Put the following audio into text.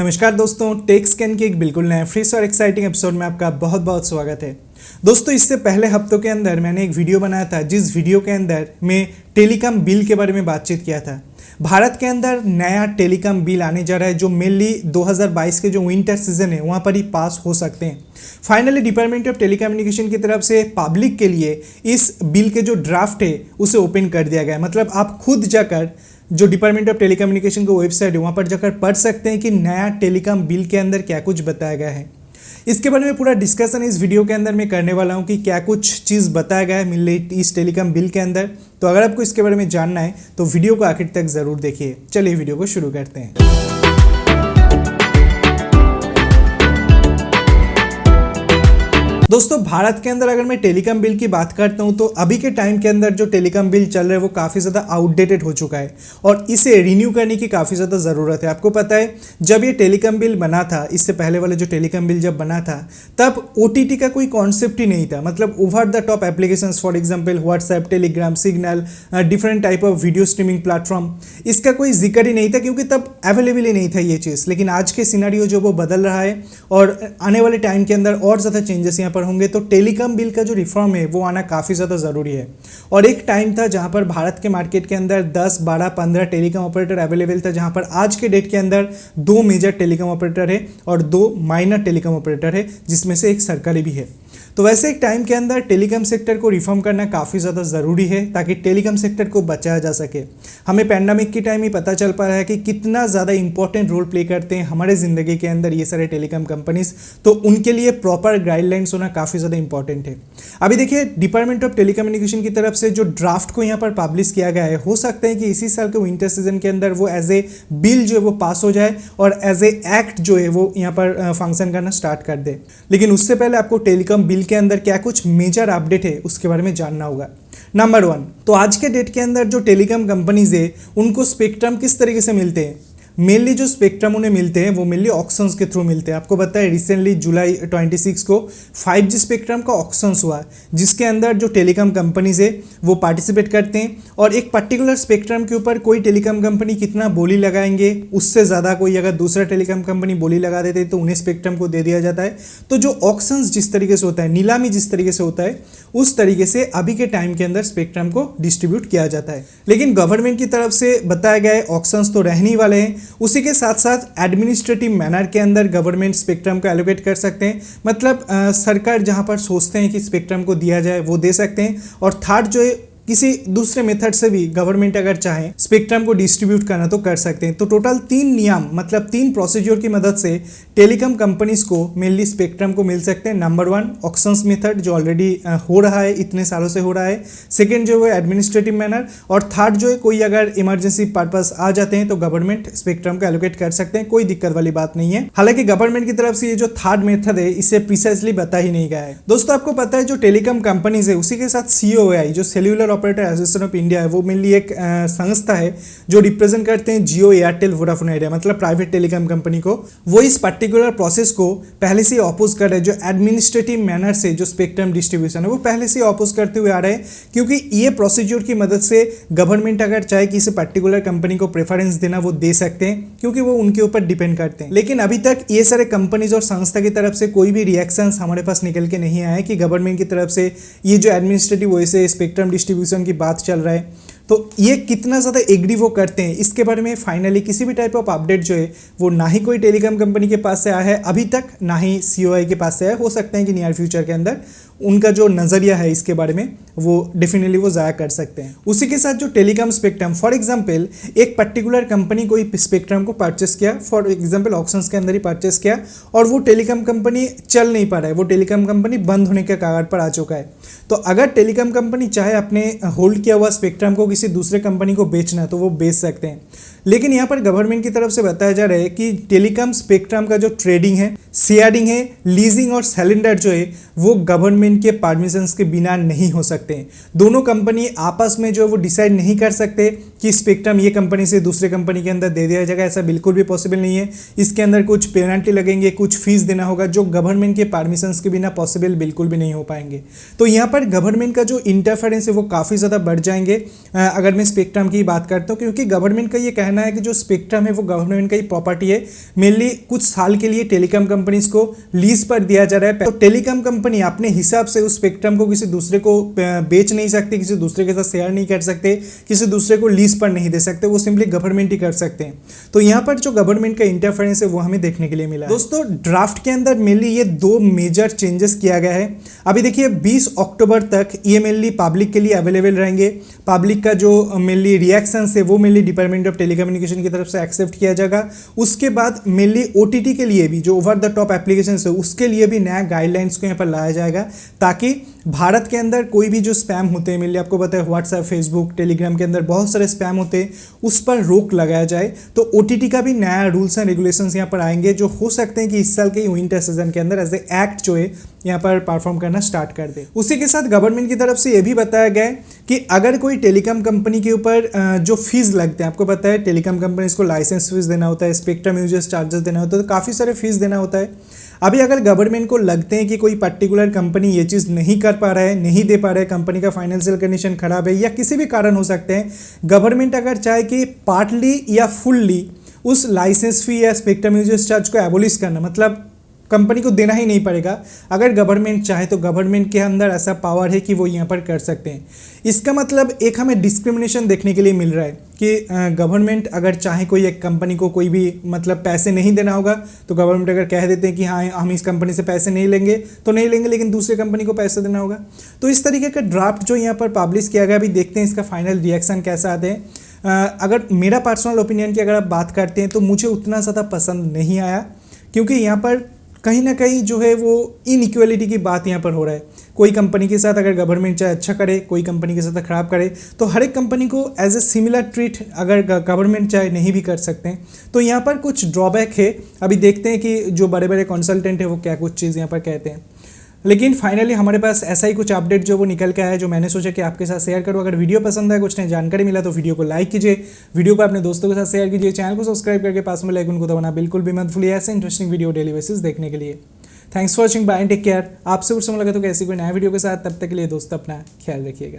नमस्कार दोस्तों, take scan के एक बिल्कुल नया फ्रेश और एक्साइटिंग एपिसोड में आपका बहुत बहुत स्वागत है। दोस्तों, इससे पहले हफ्तों के अंदर मैंने एक वीडियो बनाया था जिस वीडियो के अंदर मैं टेलीकॉम बिल के बारे में बातचीत किया था। भारत के अंदर नया टेलीकॉम बिल आने जा रहा है जो मेनली 2022 के जो विंटर सीजन है वहाँ पर ही पास हो सकते हैं। फाइनली डिपार्टमेंट ऑफ टेलीकम्युनिकेशन की तरफ से पब्लिक के लिए इस बिल के जो ड्राफ्ट है उसे ओपन कर दिया गया है। मतलब आप खुद जाकर जो डिपार्टमेंट ऑफ टेलीकम्युनिकेशन का वेबसाइट है वहाँ पर जाकर पढ़ सकते हैं कि नया टेलीकॉम बिल के अंदर क्या कुछ बताया गया है। इसके बारे में पूरा डिस्कशन इस वीडियो के अंदर मैं करने वाला हूँ कि क्या कुछ चीज़ बताया गया है इस टेलीकॉम बिल के अंदर। तो अगर आपको इसके बारे में जानना है तो वीडियो को आखिर तक ज़रूर देखिए। चलिए वीडियो को शुरू करते हैं। दोस्तों, भारत के अंदर अगर मैं टेलीकॉम बिल की बात करता हूं तो अभी के टाइम के अंदर जो टेलीकॉम बिल चल रहा है वो काफ़ी ज़्यादा आउटडेटेड हो चुका है और इसे रिन्यू करने की काफ़ी ज़्यादा ज़रूरत है। आपको पता है जब ये टेलीकॉम बिल बना था, इससे पहले वाले जो टेलीकॉम बिल जब बना था तब OTT का कोई कॉन्सेप्ट ही नहीं था। मतलब over the top applications for example WhatsApp, Telegram, signal, different type of video streaming platform, इसका कोई जिक्र ही नहीं था क्योंकि तब अवेलेबल ही नहीं था ये चीज़। लेकिन आज के सिनेरियो जो वो बदल रहा है और आने वाले टाइम के अंदर और ज़्यादा चेंजेस यहाँ पर होंगे, तो टेलीकॉम बिल का जो रिफॉर्म है वो आना काफ़ी ज़्यादा ज़रूरी है। और एक टाइम था जहाँ पर भारत के मार्केट के अंदर 10, 12, 15 टेलीकॉम ऑपरेटर अवेलेबल था, जहाँ पर आज के डेट के अंदर 2 मेजर टेलीकॉम ऑपरेटर है और 2 माइनर टेलीकॉम ऑपरेटर है, जिसमें से एक सरकारी भी है। तो वैसे एक टाइम के अंदर टेलीकॉम सेक्टर को रिफॉर्म करना काफ़ी ज़्यादा ज़रूरी है ताकि टेलीकॉम सेक्टर को बचाया जा सके। हमें पैंडेमिक के टाइम ही पता चल पा रहा है कि कितना ज़्यादा इंपॉर्टेंट रोल प्ले करते हैं हमारे ज़िंदगी के अंदर ये सारे टेलीकॉम कंपनीज। तो उनके लिए प्रॉपर गाइडलाइंस होना काफ़ी ज़्यादा इंपॉर्टेंट है। अभी देखिए, डिपार्टमेंट ऑफ टेलीकम्युनिकेशन की तरफ से जो ड्राफ्ट को यहाँ पर पब्लिश किया गया है, हो सकता है कि इसी साल के विंटर सीजन के अंदर वो एज ए बिल जो है वो पास हो जाए और एज ए एक्ट जो है वो यहाँ पर फंक्शन करना स्टार्ट कर दे। लेकिन उससे पहले आपको टेलीकॉम बिल के अंदर क्या कुछ मेजर अपडेट है उसके बारे में जानना होगा। नंबर 1, तो आज के डेट के अंदर जो टेलीकॉम कंपनीज है उनको स्पेक्ट्रम किस तरीके से मिलते हैं। मेनली जो स्पेक्ट्रम उन्हें मिलते हैं वो मेनली ऑक्शंस के थ्रू मिलते हैं। आपको पता है रिसेंटली जुलाई 26 को 5G स्पेक्ट्रम का ऑक्शंस हुआ जिसके अंदर जो टेलीकॉम कंपनीज है वो पार्टिसिपेट करते हैं और एक पर्टिकुलर स्पेक्ट्रम के ऊपर कोई टेलीकॉम कंपनी कितना बोली लगाएंगे उससे ज़्यादा कोई अगर दूसरा टेलीकॉम कंपनी बोली लगा देते तो उन्हें स्पेक्ट्रम को दे दिया जाता है। तो जो ऑक्शंस जिस तरीके से होता है, नीलामी जिस तरीके से होता है, उस तरीके से अभी के टाइम के अंदर स्पेक्ट्रम को डिस्ट्रीब्यूट किया जाता है। लेकिन गवर्नमेंट की तरफ से बताया गया है ऑक्शंस तो रहने ही वाले हैं, उसी के साथ साथ एडमिनिस्ट्रेटिव मैनर के अंदर गवर्नमेंट स्पेक्ट्रम को एलोकेट कर सकते हैं। मतलब सरकार जहां पर सोचते हैं कि स्पेक्ट्रम को दिया जाए वो दे सकते हैं। और थर्ड जो है, किसी दूसरे मेथड से भी गवर्नमेंट अगर चाहे स्पेक्ट्रम को डिस्ट्रीब्यूट करना तो कर सकते हैं। तो टोटल 3 नियम, मतलब 3 प्रोसीजर की मदद से टेलीकॉम कंपनीज को मेनली स्पेक्ट्रम को मिल सकते हैं। नंबर 1, ऑक्शंस मेथड जो ऑलरेडी हो रहा है, इतने सालों से हो रहा है। सेकेंड जो है एडमिनिस्ट्रेटिव मैनर, और थर्ड जो है कोई अगर इमरजेंसी पर्पस आ जाते हैं तो गवर्नमेंट स्पेक्ट्रम को एलोकेट कर सकते हैं, कोई दिक्कत वाली बात नहीं है। हालांकि गवर्नमेंट की तरफ से ये जो थर्ड मेथड है इसे प्रिसाइसली बता ही नहीं गया है। दोस्तों, आपको पता है जो टेलीकॉम कंपनीज है उसी के साथ COAI जो cellular operator association of India है, वो मेनली एक संस्था है जो रिप्रेजेंट करते हैं जियो, एयरटेल, वोडाफोन आइडिया, मतलब प्राइवेट टेलीकॉम कंपनी को। वो इस पर्टिकुलर प्रोसेस को पहले से अपोज कर रहे हैं। जो एडमिनिस्ट्रेटिव मैनर से जो स्पेक्ट्रम डिस्ट्रीब्यूशन है वो पहले से अपोज करते हुए आ रहे हैं, क्योंकि ये प्रोसीजर की मदद से गवर्नमेंट अगर चाहे किसी पर्टिकुलर कंपनी को प्रेफरेंस देना वो दे सकते हैं, क्योंकि वो उनके ऊपर डिपेंड करते हैं। लेकिन अभी तक ये सारे कंपनीज और संस्था की तरफ से कोई भी रिएक्शंस हमारे पास निकल के नहीं आए कि गवर्नमेंट की तरफ से ये जो एडमिनिस्ट्रेटिव वैसे स्पेक्ट्रम डिस्ट्रीब्यूशन की बात चल रहा है तो ये कितना ज़्यादा एग्री वो करते हैं, इसके बारे में फाइनली किसी भी टाइप ऑफ अपडेट जो है वो ना ही कोई टेलीकॉम कंपनी के पास से आया है अभी तक, ना ही COAI के पास से आया। हो सकता है कि नियर फ्यूचर के अंदर उनका जो नज़रिया है इसके बारे में वो डेफिनेटली वो ज़ाया कर सकते हैं। उसी के साथ जो टेलीकॉम स्पेक्ट्रम, फॉर एग्जांपल एक पर्टिकुलर कंपनी कोई स्पेक्ट्रम को परचेस किया, फॉर एग्जांपल ऑक्शंस के अंदर ही परचेस किया, और वो टेलीकॉम कंपनी चल नहीं पा रहा है, वो टेलीकॉम कंपनी बंद होने के कगार पर आ चुका है। तो अगर टेलीकॉम कंपनी चाहे अपने होल्ड किया हुआ स्पेक्ट्रम को किसी दूसरे कंपनी को बेचना तो वो बेच सकते हैं। लेकिन यहाँ पर गवर्नमेंट की तरफ से बताया जा रहा है कि टेलीकॉम स्पेक्ट्रम का जो ट्रेडिंग है, शेयरिंग है, लीजिंग और सिलेंडर जो है वो गवर्नमेंट के परमिशंस के बिना नहीं हो सकते हैं। दोनों कंपनी आपस में जो है वो डिसाइड नहीं कर सकते कि स्पेक्ट्रम ये कंपनी से दूसरे कंपनी के अंदर दे दिया जाएगा, ऐसा बिल्कुल भी पॉसिबल नहीं है। इसके अंदर कुछ पेनल्टी लगेंगे, कुछ फीस देना होगा जो गवर्नमेंट के परमिशंस के बिना पॉसिबल बिल्कुल भी नहीं हो पाएंगे। तो यहाँ पर गवर्नमेंट का जो इंटरफेरेंस है वो काफ़ी ज़्यादा बढ़ जाएंगे अगर मैं स्पेक्ट्रम की बात करता हूँ, क्योंकि गवर्नमेंट का ये कहना है कि जो स्पेक्ट्रम है वो गवर्नमेंट का ही प्रॉपर्टी है। मेनली कुछ साल के लिए टेलीकॉम कंपनीज को लीज पर दिया जा रहा है, तो टेलीकॉम कंपनी अपने हिसाब से उस स्पेक्ट्रम को किसी दूसरे को बेच नहीं सकते, किसी दूसरे के साथ शेयर नहीं कर सकते, किसी दूसरे को लीज पर नहीं दे सकते, वो सिंपली गवर्नमेंट ही कर सकते हैं। तो यहाँ पर जो गवर्नमेंट का इंटरफेरेंस है वो हमें देखने के लिए मिला। दोस्तों ड्राफ्ट के अंदर मेनली ये 2 मेजर चेंजेस किया गया है। अभी देखिए 20 अक्टूबर तक ये मेनली पब्लिक के लिए अवेलेबल रहेंगे। पब्लिक का जो मेनली रिएक्शंस है वो मेनली डिपार्टमेंट ऑफ टेलीकम्युनिकेशन की तरफ से एक्सेप्ट किया जाएगा। उसके बाद मेनली OTT के लिए भी, जो ओवर द टॉप एप्लीकेशन है, उसके लिए भी नया गाइडलाइंस को यहाँ पर लाया जाएगा, ताकि भारत के अंदर कोई भी जो स्पैम होते हैं, मेनली आपको पता है व्हाट्सएप, फेसबुक, टेलीग्राम के अंदर बहुत सारे स्पैम होते हैं, उस पर रोक लगाया जाए। तो OTT का भी नया रूल्स एंड रेगुलेशंस यहाँ पर आएंगे, जो हो सकते हैं कि इस साल के विंटर सीजन के अंदर एज ए एक्ट जो है यहाँ पर परफॉर्म करना स्टार्ट कर दे। उसी के साथ गवर्नमेंट की तरफ से ये भी बताया गया है कि अगर कोई टेलीकॉम कंपनी के ऊपर जो फीस लगते हैं, आपको पता है टेलीकॉम कंपनीज को लाइसेंस फीस देना होता है, स्पेक्ट्रम यूजेस चार्जेस देना होता है, तो काफ़ी सारे फीस देना होता है। अभी अगर गवर्नमेंट को लगते हैं कि कोई पर्टिकुलर कंपनी ये चीज़ नहीं कर पा रहा है, नहीं दे पा रहा है, कंपनी का फाइनेंशियल कंडीशन खराब है या किसी भी कारण हो सकते हैं, गवर्नमेंट अगर चाहे कि पार्टली या फुल्ली उस लाइसेंस फी या स्पेक्ट्रम यूजेस चार्ज को एबोलिश करना, मतलब कंपनी को देना ही नहीं पड़ेगा, अगर गवर्नमेंट चाहे तो गवर्नमेंट के अंदर ऐसा पावर है कि वो यहाँ पर कर सकते हैं। इसका मतलब एक हमें डिस्क्रिमिनेशन देखने के लिए मिल रहा है कि गवर्नमेंट अगर चाहे कोई एक कंपनी को कोई भी मतलब पैसे नहीं देना होगा, तो गवर्नमेंट अगर कह देते हैं कि हाँ हम इस कंपनी से पैसे नहीं लेंगे तो नहीं लेंगे, लेकिन दूसरे कंपनी को पैसे देना होगा। तो इस तरीके का ड्राफ्ट जो यहाँ पर पब्लिश किया गया, अभी देखते हैं इसका फाइनल रिएक्शन कैसा आते हैं। अगर मेरा पर्सनल ओपिनियन की अगर आप बात करते हैं तो मुझे उतना ज़्यादा पसंद नहीं आया, क्योंकि यहाँ पर कहीं ना कहीं जो है वो इनइक्वालिटी की बात यहाँ पर हो रहा है। कोई कंपनी के साथ अगर गवर्नमेंट चाहे अच्छा करे, कोई कंपनी के साथ खराब करे, तो हर एक कंपनी को एज ए सिमिलर ट्रीट अगर गवर्नमेंट चाहे नहीं भी कर सकते हैं। तो यहाँ पर कुछ ड्रॉबैक है। अभी देखते हैं कि जो बड़े बड़े कंसल्टेंट है वो क्या कुछ चीज़ यहाँ पर कहते हैं। लेकिन फाइनली हमारे पास ऐसा ही कुछ अपडेट जो वो निकल के आया है, जो मैंने सोचा कि आपके साथ शेयर करूँ। अगर वीडियो पसंद है, कुछ नई जानकारी मिला, तो वीडियो को लाइक कीजिए, वीडियो को अपने दोस्तों के साथ शेयर कीजिए, चैनल को सब्सक्राइब करके पास में आइकन को दबाना बिल्कुल भी मत भूलिए ऐसे इंटरेस्टिंग वीडियो डेली बेसिस देखने के लिए। Thanks for watching, bye and take care. आपसे कुछ मुलाकात होगी ऐसी कोई नया वीडियो के साथ, तब तक के लिए दोस्तों अपना ख्याल रखिएगा।